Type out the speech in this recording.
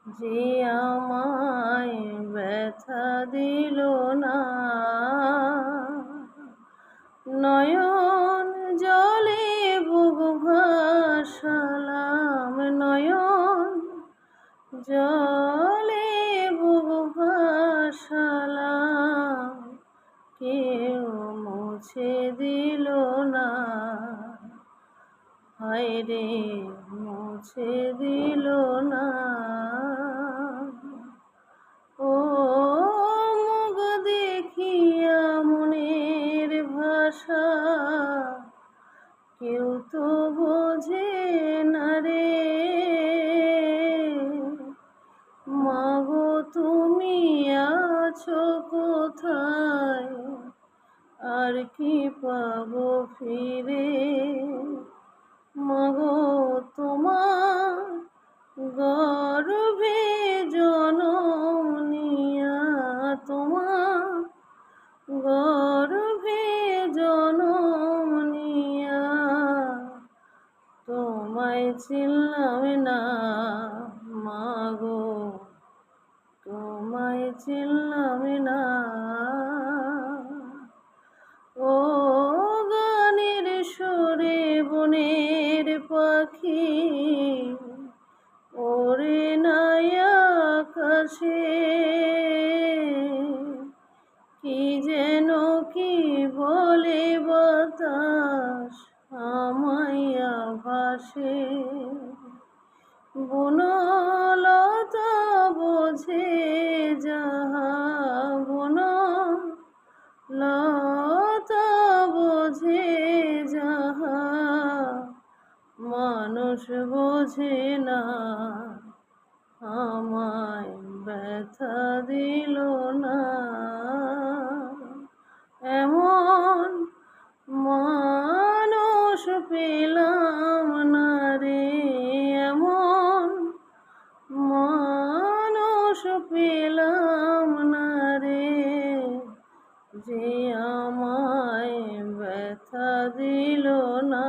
যে আমায় ব্যথা দিল না। নয়ন জলে বুক ভাসালাম, নয়ন জলে বুক ভাসালাম, কেউ মুছে দিল না। হায়রে মুছে দিল না। ও মুখ দেখিয়া মনের ভাষা কেউ তো বোঝে না রে। মাগো তুমি আছো কোথায়, আর কি পাবো ফিরে। মাগো তোমার গর্ভে জনম নিয়া, তোমার গর্ভে জনম নিয়া তোমায় চিনলাম না। মাগো তোমায় চিনলাম না। ও গানের সুরে বনের পাখি ওরে নাই আকাশে, কি যেন কি বলে বাতাস আমায় ভাসে। বনলতা বোঝে যাহা, বনলতা বোঝে যাহা, মানুষ বোঝে না। আমায় ব্যথা দিল না। এমন মানুষ পেলাম না রে, এমন মানুষ পেলাম না রে, যে আমায় ব্যথা দিল না।